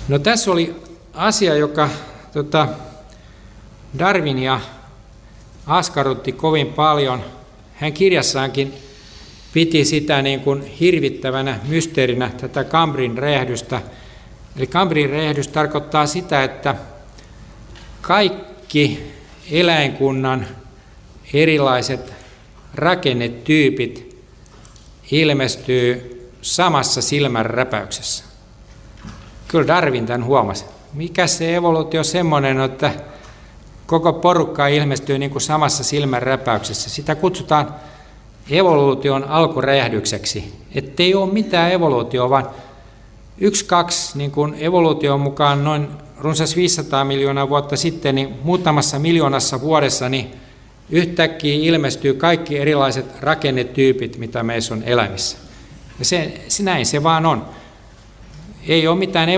No tässä oli asia, joka Darwinia askarrutti kovin paljon. Hän kirjassaankin piti sitä niin kuin hirvittävänä mysteerinä tätä Kambrin räjähdystä. Eli Kambrin räjähdys tarkoittaa sitä, että kaikki eläinkunnan erilaiset rakennetyypit ilmestyy samassa silmänräpäyksessä. Kyllä Darwin tämän huomasi. Mikä se evoluutio on semmoinen, että koko porukka ilmestyy niin kuin samassa silmänräpäyksessä. Sitä kutsutaan evoluution alkuräjähdykseksi. Ettei ole mitään evoluutioa, vaan 1-2 niin kuin evoluution mukaan noin runsas 500 miljoonaa vuotta sitten, niin muutamassa miljoonassa vuodessa niin yhtäkkiä ilmestyy kaikki erilaiset rakennetyypit, mitä meissä on eläimissä. Ja näin se vaan on. Ei ole mitään